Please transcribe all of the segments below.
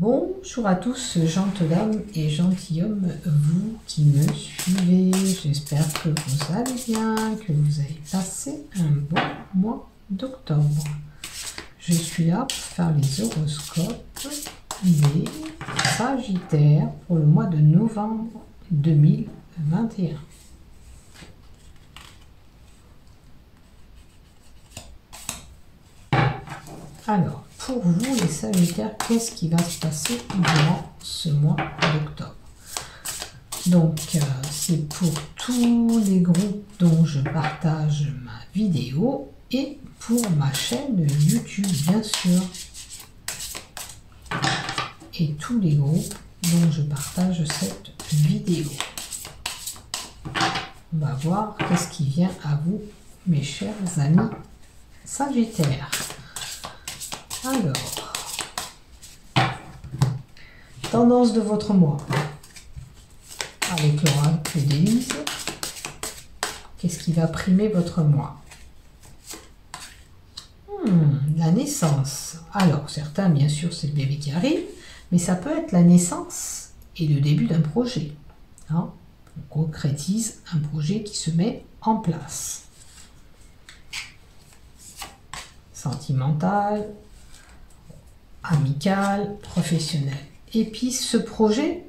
Bonjour à tous, gentilshommes et gentilshommes, vous qui me suivez. J'espère que vous allez bien, que vous avez passé un bon mois d'octobre. Je suis là pour faire les horoscopes des Sagittaires pour le mois de novembre 2021. Alors, pour vous les Sagittaires, qu'est-ce qui va se passer durant ce mois d'octobre? Donc, c'est pour tous les groupes dont je partage ma vidéo et pour ma chaîne YouTube, bien sûr. Et tous les groupes dont je partage cette vidéo. On va voir qu'est-ce qui vient à vous, mes chers amis Sagittaires. Alors, tendance de votre mois, avec l'oracle d'Élise, qu'est-ce qui va primer votre mois? La naissance. Alors, certains, bien sûr, c'est le bébé qui arrive, mais ça peut être la naissance et le début d'un projet. Hein? On concrétise un projet qui se met en place. Sentimental, amical, professionnel. Et puis ce projet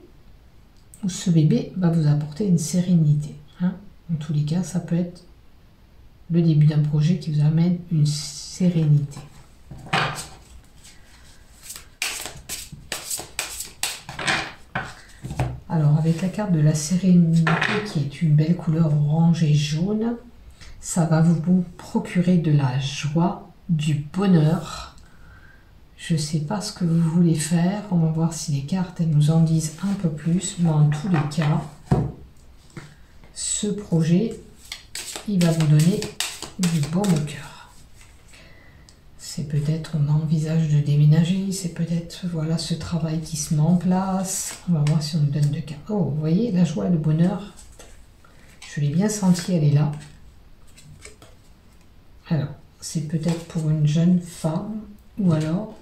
ou ce bébé va vous apporter une sérénité. Hein. En tous les cas, ça peut être le début d'un projet qui vous amène une sérénité. Alors avec la carte de la sérénité qui est une belle couleur orange et jaune, ça va vous procurer de la joie, du bonheur. Je ne sais pas ce que vous voulez faire. On va voir si les cartes elles nous en disent un peu plus. Mais en tous les cas, ce projet, il va vous donner du baume au cœur. C'est peut-être on envisage de déménager. C'est peut-être voilà ce travail qui se met en place. On va voir si on nous donne deux cartes. Oh, vous voyez, la joie et le bonheur. Je l'ai bien senti, elle est là. Alors, c'est peut-être pour une jeune femme ou alors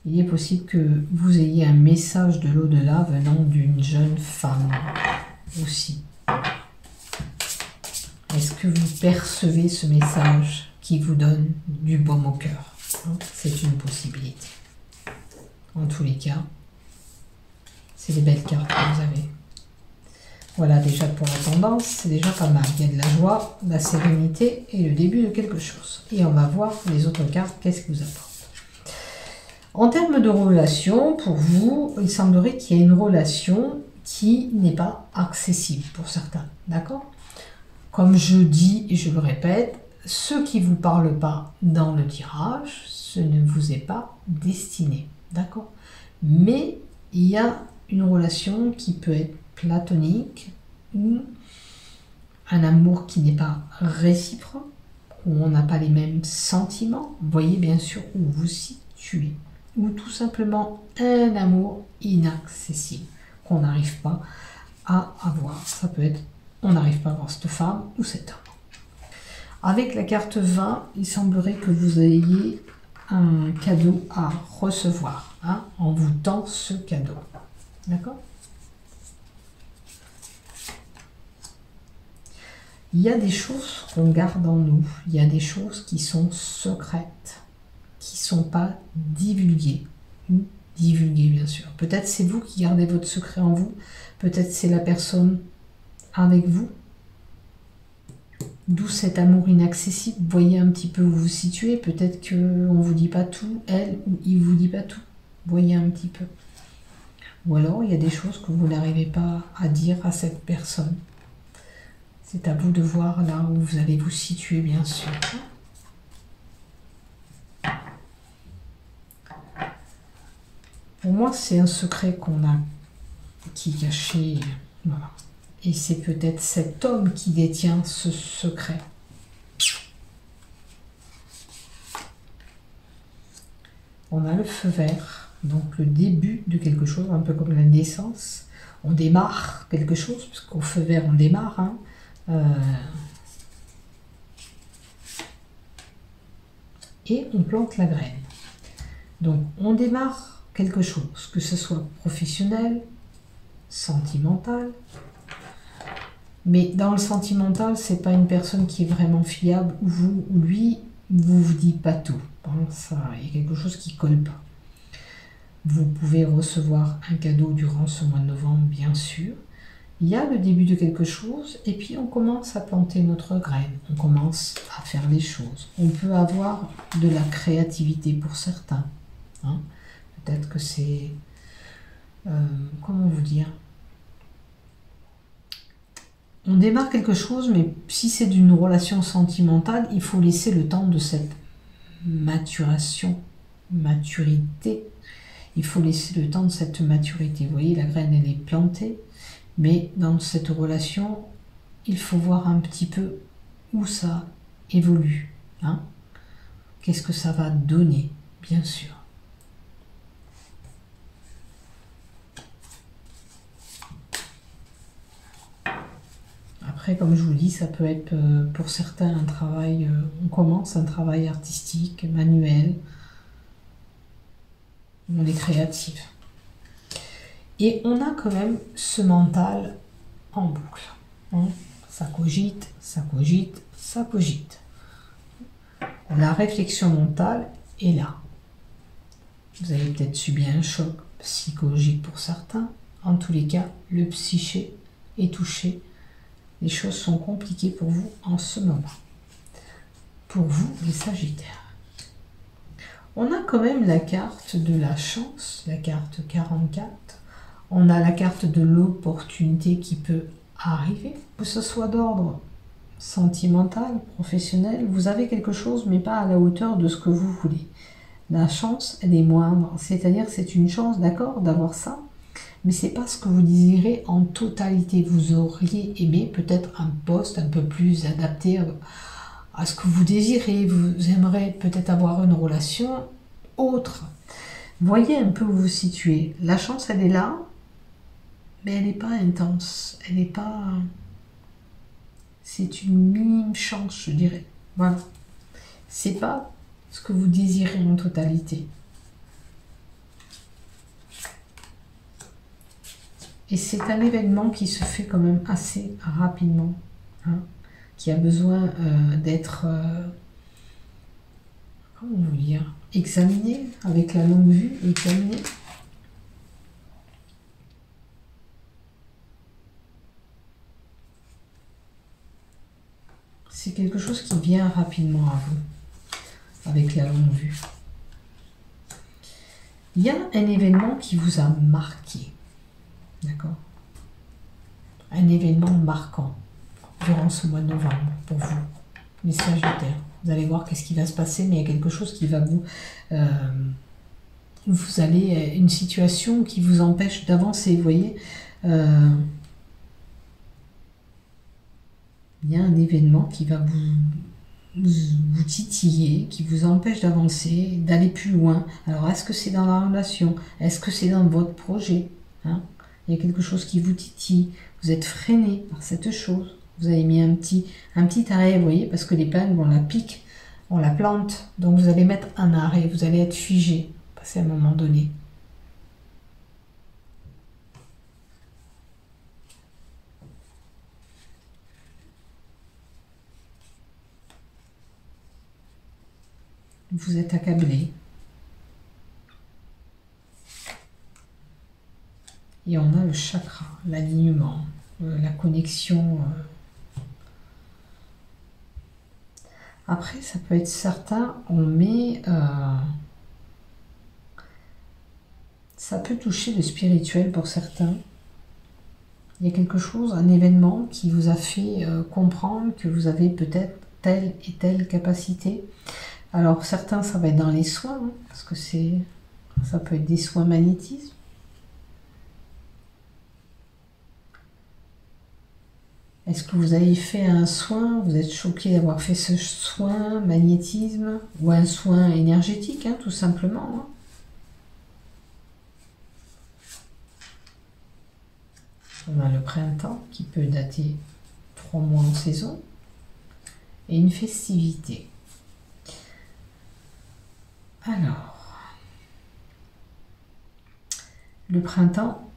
il est possible que vous ayez un message de l'au-delà venant d'une jeune femme aussi. Est-ce que vous percevez ce message qui vous donne du baume au cœur? C'est une possibilité. En tous les cas, c'est des belles cartes que vous avez. Voilà déjà pour la tendance, c'est déjà pas mal. Il y a de la joie, de la sérénité et le début de quelque chose. Et on va voir les autres cartes, qu'est-ce que vous apportent. En termes de relation, pour vous, il semblerait qu'il y ait une relation qui n'est pas accessible pour certains. D'accord? Comme je dis et je le répète, ce qui ne vous parle pas dans le tirage, ce ne vous est pas destiné. D'accord? Mais il y a une relation qui peut être platonique ou un amour qui n'est pas réciproque, où on n'a pas les mêmes sentiments. Vous voyez bien sûr où vous situez. Ou tout simplement un amour inaccessible qu'on n'arrive pas à avoir. Ça peut être on n'arrive pas à voir cette femme ou cet homme. Avec la carte 20, il semblerait que vous ayez un cadeau à recevoir. Hein, on vous tend ce cadeau. D'accord? Il y a des choses qu'on garde en nous. Il y a des choses qui sont secrètes, qui ne sont pas divulguées. Ou divulguées, bien sûr. Peut-être c'est vous qui gardez votre secret en vous. Peut-être c'est la personne avec vous. D'où cet amour inaccessible. Vous voyez un petit peu où vous vous situez. Peut-être qu'on ne vous dit pas tout, elle ou il ne vous dit pas tout. Vous voyez un petit peu. Ou alors, il y a des choses que vous n'arrivez pas à dire à cette personne. C'est à vous de voir là où vous allez vous situer, bien sûr. Pour moi, c'est un secret qu'on a, qui est caché. Voilà. Et c'est peut-être cet homme qui détient ce secret. On a le feu vert, donc le début de quelque chose, un peu comme la naissance. On démarre quelque chose, parce qu'au feu vert, on démarre. Hein. Et on plante la graine. Donc, on démarre quelque chose, que ce soit professionnel, sentimental. Mais dans le sentimental, c'est pas une personne qui est vraiment fiable, ou vous, ou lui, vous dit pas tout. Bon, ça, il y a quelque chose qui colle pas. Vous pouvez recevoir un cadeau durant ce mois de novembre, bien sûr. Il y a le début de quelque chose, et puis on commence à planter notre graine. On commence à faire les choses. On peut avoir de la créativité pour certains. Hein. Peut-être que c'est... comment vous dire? On démarre quelque chose, mais si c'est d'une relation sentimentale, il faut laisser le temps de cette maturité. Il faut laisser le temps de cette maturité. Vous voyez, la graine, elle est plantée, mais dans cette relation, il faut voir un petit peu où ça évolue. Hein. Qu'est-ce que ça va donner, bien sûr. Après, comme je vous dis, ça peut être pour certains un travail, on commence un travail artistique, manuel, on est créatif. Et on a quand même ce mental en boucle. Hein. Ça cogite, ça cogite, ça cogite. La réflexion mentale est là. Vous avez peut-être subi un choc psychologique pour certains. En tous les cas, le psyché est touché. Les choses sont compliquées pour vous en ce moment. Pour vous, les Sagittaires. On a quand même la carte de la chance, la carte 44. On a la carte de l'opportunité qui peut arriver, que ce soit d'ordre sentimental, professionnel. Vous avez quelque chose, mais pas à la hauteur de ce que vous voulez. La chance, elle est moindre. C'est-à-dire que c'est une chance, d'accord, d'avoir ça, mais c'est pas ce que vous désirez en totalité. Vous auriez aimé peut-être un poste un peu plus adapté à ce que vous désirez. Vous aimeriez peut-être avoir une relation autre. Voyez un peu où vous vous situez. La chance, elle est là, mais elle n'est pas intense. Elle n'est pas... C'est une minime chance, je dirais. Voilà. C'est pas ce que vous désirez en totalité. Et c'est un événement qui se fait quand même assez rapidement, hein, qui a besoin d'être, comment vous dire, examiné avec la longue vue, examiné. C'est quelque chose qui vient rapidement à vous, avec la longue vue. Il y a un événement qui vous a marqué. D'accord. Un événement marquant durant ce mois de novembre pour vous, les Sagittaires. Vous allez voir qu'est-ce qui va se passer, mais il y a quelque chose qui va vous... vous allez... Une situation qui vous empêche d'avancer, vous voyez. Il y a un événement qui va vous titiller, qui vous empêche d'avancer, d'aller plus loin. Alors, est-ce que c'est dans la relation? Est-ce que c'est dans votre projet, hein? Il y a quelque chose qui vous titille, vous êtes freiné par cette chose, vous avez mis un petit arrêt, vous voyez, parce que l'épingle, on la pique, on la plante, donc vous allez mettre un arrêt, vous allez être figé, passer à un moment donné. Vous êtes accablé. Et on a le chakra, l'alignement, la connexion. Après, ça peut être certain, on met... ça peut toucher le spirituel pour certains. Il y a quelque chose, un événement qui vous a fait comprendre que vous avez peut-être telle et telle capacité. Alors, certains, ça va être dans les soins, hein, parce que ça peut être des soins magnétisme. Est-ce que vous avez fait un soin, vous êtes choqué d'avoir fait ce soin, magnétisme, ou un soin énergétique, hein, tout simplement. Hein. On a le printemps qui peut dater 3 mois en saison, et une festivité. Alors, Le printemps,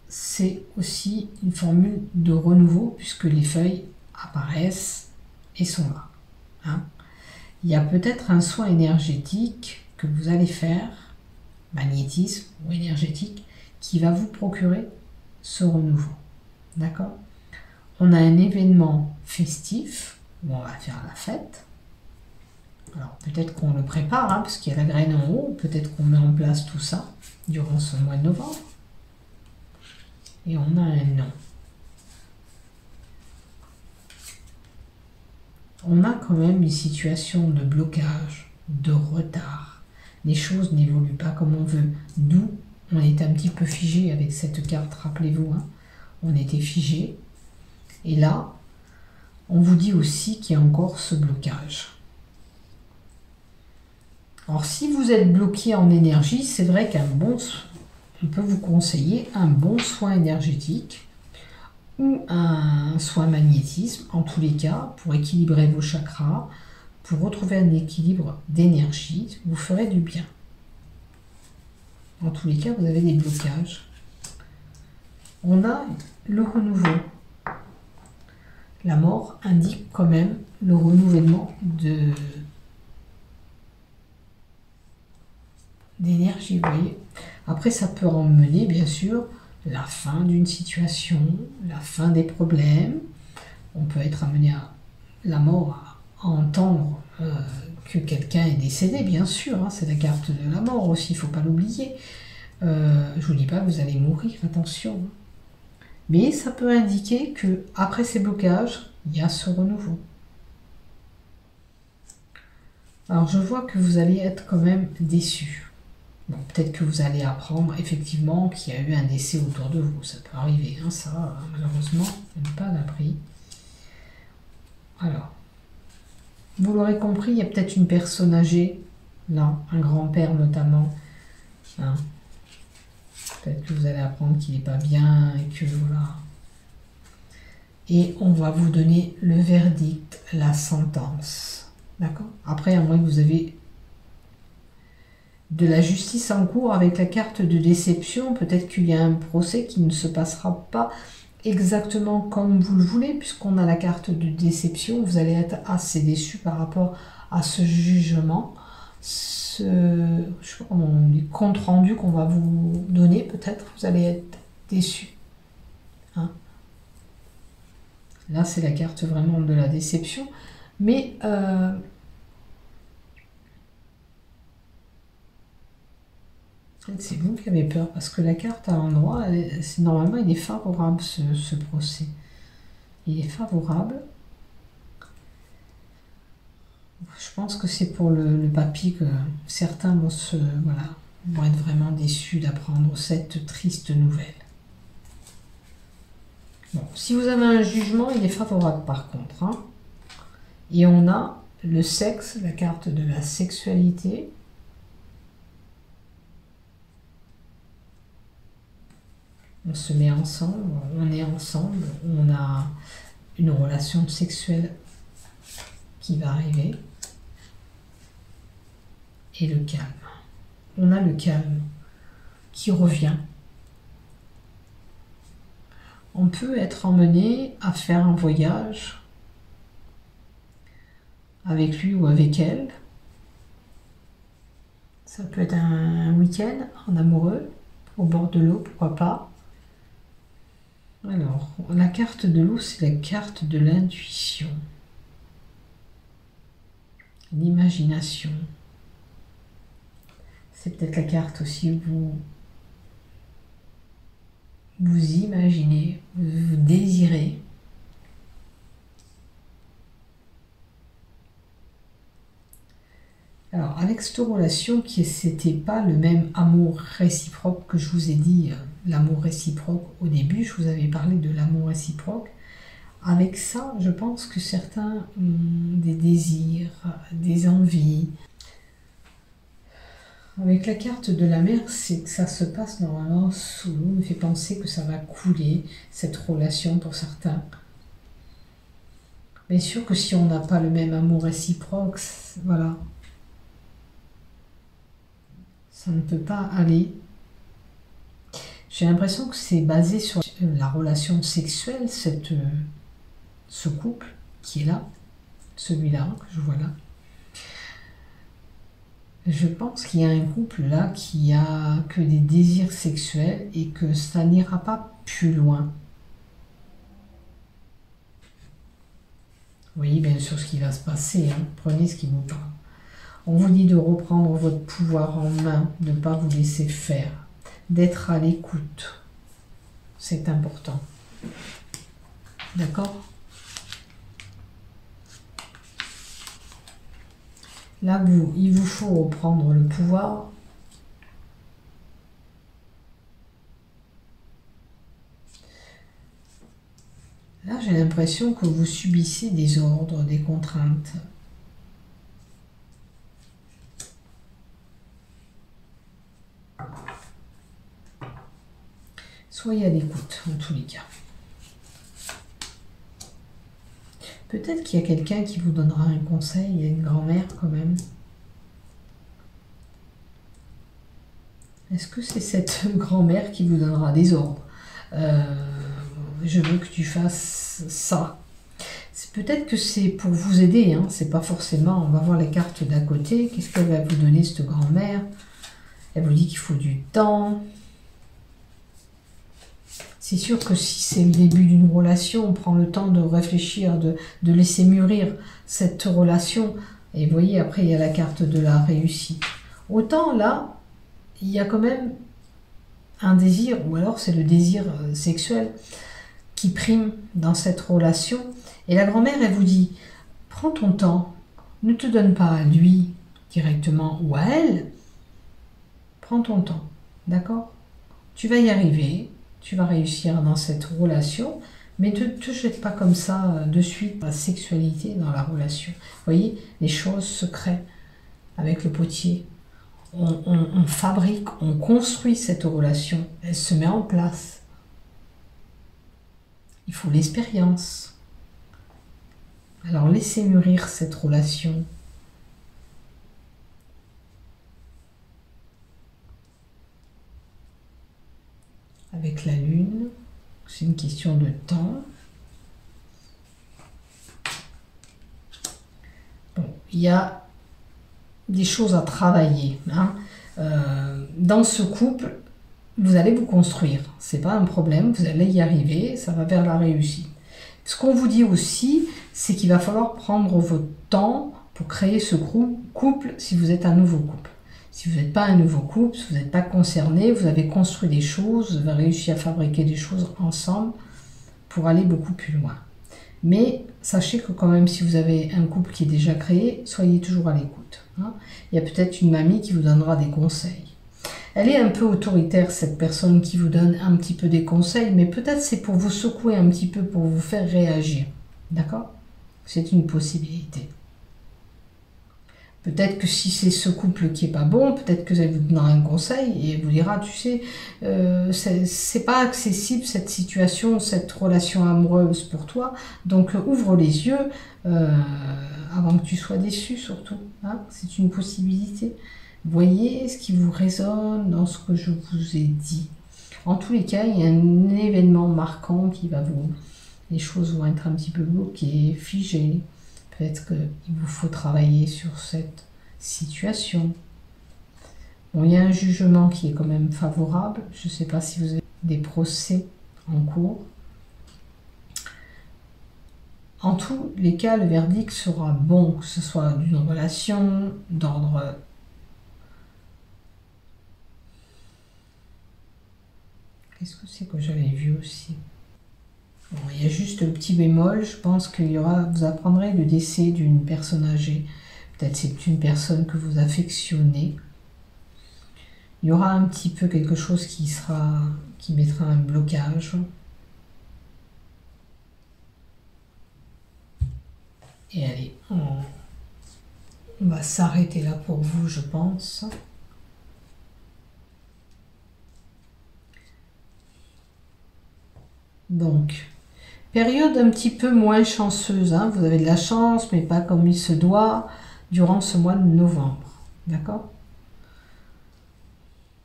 c'est aussi une formule de renouveau puisque les feuilles apparaissent et sont là. Hein. Il y a peut-être un soin énergétique que vous allez faire, magnétisme ou énergétique, qui va vous procurer ce renouveau. D'accord? On a un événement festif où on va faire la fête. Alors peut-être qu'on le prépare, hein, parce qu'il y a la graine en haut, peut-être qu'on met en place tout ça durant ce mois de novembre. Et on a un nom. On a quand même une situation de blocage, de retard. Les choses n'évoluent pas comme on veut. D'où on est un petit peu figé avec cette carte, rappelez-vous. Hein, on était figé. Et là, on vous dit aussi qu'il y a encore ce blocage. Alors si vous êtes bloqué en énergie, c'est vrai on peut vous conseiller un bon soin énergétique ou un soin magnétisme, en tous les cas, pour équilibrer vos chakras, pour retrouver un équilibre d'énergie, vous ferez du bien. En tous les cas, vous avez des blocages. On a le renouveau. La mort indique quand même le renouvellement d'énergie, vous voyez. Après, ça peut emmener, bien sûr, la fin d'une situation, la fin des problèmes. On peut être amené à la mort, à entendre que quelqu'un est décédé, bien sûr. Hein, c'est la carte de la mort aussi, il ne faut pas l'oublier. Je ne vous dis pas que vous allez mourir, attention. Mais ça peut indiquer que après ces blocages, il y a ce renouveau. Alors je vois que vous allez être quand même déçu. Bon, peut-être que vous allez apprendre effectivement qu'il y a eu un décès autour de vous. Ça peut arriver, hein, ça, malheureusement, on n'est pas à l'abri. Alors, vous l'aurez compris, il y a peut-être une personne âgée, là, un grand-père notamment. Hein. Peut-être que vous allez apprendre qu'il n'est pas bien et que voilà. Et on va vous donner le verdict, la sentence. D'accord? Après, à moins que vous avez de la justice en cours avec la carte de déception, peut-être qu'il y a un procès qui ne se passera pas exactement comme vous le voulez, puisqu'on a la carte de déception, vous allez être assez déçu par rapport à ce jugement, je sais pas comment on dit, compte rendu qu'on va vous donner, peut-être, vous allez être déçu. Hein. Là, c'est la carte vraiment de la déception, mais c'est vous qui avez peur, parce que la carte à l'endroit, normalement, il est favorable, ce procès. Il est favorable. Je pense que c'est pour le papy que certains vont être vraiment déçus d'apprendre cette triste nouvelle. Bon, si vous avez un jugement, il est favorable par contre. Hein. Et on a le sexe, la carte de la sexualité. On se met ensemble, on est ensemble, on a une relation sexuelle qui va arriver. Et le calme. On a le calme qui revient. On peut être emmené à faire un voyage avec lui ou avec elle. Ça peut être un week-end en amoureux, au bord de l'eau, pourquoi pas. Alors, la carte de l'eau, c'est la carte de l'intuition, l'imagination. C'est peut-être la carte aussi où vous imaginez, vous désirez. Alors, avec cette relation c'était pas le même amour réciproque que je vous ai dit, l'amour réciproque au début, je vous avais parlé de l'amour réciproque. Avec ça, je pense que certains ont des désirs, des envies. Avec la carte de la mer, c'est que ça se passe normalement sous l'eau, me fait penser que ça va couler, cette relation pour certains. Bien sûr que si on n'a pas le même amour réciproque, voilà, ça ne peut pas aller. J'ai l'impression que c'est basé sur la relation sexuelle, ce couple qui est là, celui-là que je vois là. Je pense qu'il y a un couple là qui a que des désirs sexuels et que ça n'ira pas plus loin. Vous voyez bien sûr ce qui va se passer, hein. Prenez ce qui vous parle. On vous dit de reprendre votre pouvoir en main, de ne pas vous laisser faire, d'être à l'écoute. C'est important. D'accord? Là, il vous faut reprendre le pouvoir. Là, j'ai l'impression que vous subissez des ordres, des contraintes. Soyez à l'écoute, en tous les cas. Peut-être qu'il y a quelqu'un qui vous donnera un conseil, il y a une grand-mère quand même. Est-ce que c'est cette grand-mère qui vous donnera des ordres? Je veux que tu fasses ça. Peut-être que c'est pour vous aider, hein. C'est pas forcément... On va voir les cartes d'à côté. Qu'est-ce qu'elle va vous donner, cette grand-mère? Elle vous dit qu'il faut du temps. C'est sûr que si c'est le début d'une relation, on prend le temps de réfléchir, de laisser mûrir cette relation. Et vous voyez, après, il y a la carte de la réussite. Autant là, il y a quand même un désir, ou alors c'est le désir sexuel qui prime dans cette relation. Et la grand-mère, elle vous dit, prends ton temps, ne te donne pas à lui directement ou à elle. Prends ton temps, d'accord? Tu vas y arriver. Tu vas réussir dans cette relation, mais ne te jette pas comme ça de suite la sexualité dans la relation. Vous voyez, les choses se créent avec le potier. On fabrique, on construit cette relation. Elle se met en place. Il faut l'expérience. Alors laissez mûrir cette relation. Avec la lune, c'est une question de temps. Bon, il y a des choses à travailler, hein. Dans ce couple, vous allez vous construire. C'est pas un problème, vous allez y arriver, ça va vers la réussite. Ce qu'on vous dit aussi, c'est qu'il va falloir prendre votre temps pour créer ce couple si vous êtes un nouveau couple. Si vous n'êtes pas un nouveau couple, si vous n'êtes pas concerné, vous avez construit des choses, vous avez réussi à fabriquer des choses ensemble pour aller beaucoup plus loin. Mais sachez que quand même, si vous avez un couple qui est déjà créé, soyez toujours à l'écoute, hein. Il y a peut-être une mamie qui vous donnera des conseils. Elle est un peu autoritaire, cette personne qui vous donne un petit peu des conseils, mais peut-être c'est pour vous secouer un petit peu, pour vous faire réagir. D'accord? C'est une possibilité. Peut-être que si c'est ce couple qui est pas bon, peut-être que elle vous donnera un conseil et elle vous dira, tu sais, c'est pas accessible cette situation, cette relation amoureuse pour toi, donc ouvre les yeux avant que tu sois déçu surtout, hein, c'est une possibilité. Voyez ce qui vous résonne dans ce que je vous ai dit. En tous les cas, il y a un événement marquant qui va vous... Les choses vont être un petit peu bloquées, figées. Peut-être qu'il vous faut travailler sur cette situation. Bon, il y a un jugement qui est quand même favorable. Je ne sais pas si vous avez des procès en cours. En tous les cas, le verdict sera bon, que ce soit d'une relation, d'ordre... Qu'est-ce que c'est que j'avais vu aussi? Bon, il y a juste le petit bémol, je pense qu'il y aura, vous apprendrez le décès d'une personne âgée. Peut-être c'est une personne que vous affectionnez. Il y aura un petit peu quelque chose qui mettra un blocage. Et allez, on va s'arrêter là pour vous, je pense. Donc, période un petit peu moins chanceuse, hein. Vous avez de la chance, mais pas comme il se doit, durant ce mois de novembre. D'accord?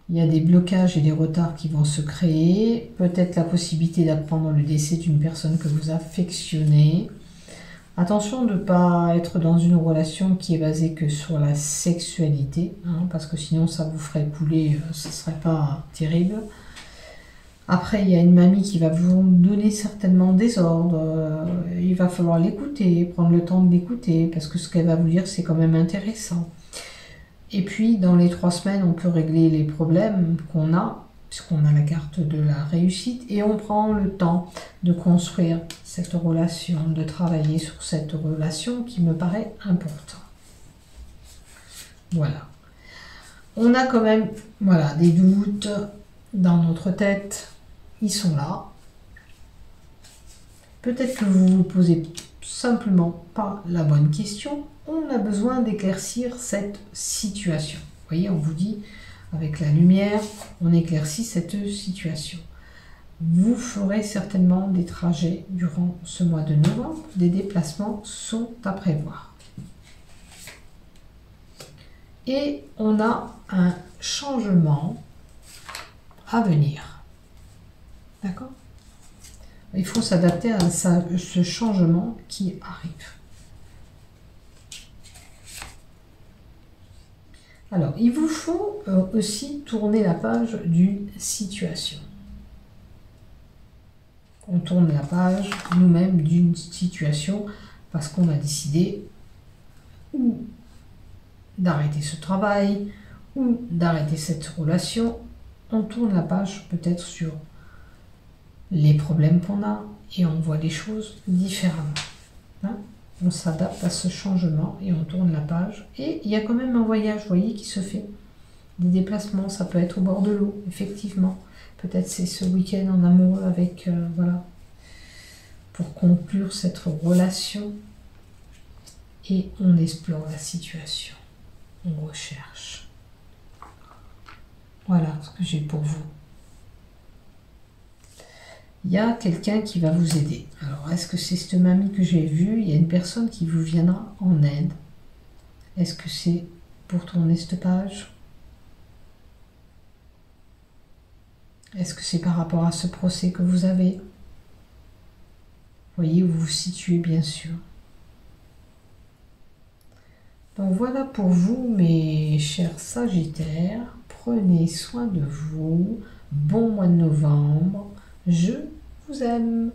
Il y a des blocages et des retards qui vont se créer. Peut-être la possibilité d'apprendre le décès d'une personne que vous affectionnez. Attention de ne pas être dans une relation qui est basée que sur la sexualité, hein, parce que sinon ça vous ferait couler, ce ne serait pas terrible. Après, il y a une mamie qui va vous donner certainement des ordres. Il va falloir l'écouter, prendre le temps de l'écouter, parce que ce qu'elle va vous dire, c'est quand même intéressant. Et puis, dans les 3 semaines, on peut régler les problèmes qu'on a, puisqu'on a la carte de la réussite, et on prend le temps de construire cette relation, de travailler sur cette relation qui me paraît importante. Voilà. On a quand même, voilà, des doutes dans notre tête. Ils sont là. Peut-être que vous vous posez simplement pas la bonne question. On a besoin d'éclaircir cette situation. Vous voyez, on vous dit, avec la lumière, on éclaircit cette situation. Vous ferez certainement des trajets durant ce mois de novembre. Des déplacements sont à prévoir. Et on a un changement à venir. D'accord ? Il faut s'adapter à ce changement qui arrive. Alors, il vous faut aussi tourner la page d'une situation. On tourne la page nous-mêmes d'une situation parce qu'on a décidé ou d'arrêter ce travail ou d'arrêter cette relation. On tourne la page peut-être sur les problèmes qu'on a et on voit les choses différemment. Hein, on s'adapte à ce changement et on tourne la page. Et il y a quand même un voyage, vous voyez, qui se fait. Des déplacements, ça peut être au bord de l'eau, effectivement. Peut-être c'est ce week-end en amoureux avec, voilà, pour conclure cette relation. Et on explore la situation. On recherche. Voilà ce que j'ai pour vous. Il y a quelqu'un qui va vous aider. Alors, est-ce que c'est cette mamie que j'ai vue? Il y a une personne qui vous viendra en aide. Est-ce que c'est pour tourner cette page? Est-ce que c'est par rapport à ce procès que vous avez? Vous voyez où vous vous situez, bien sûr. Donc voilà pour vous, mes chers Sagittaires. Prenez soin de vous. Bon mois de novembre. Je vous aime.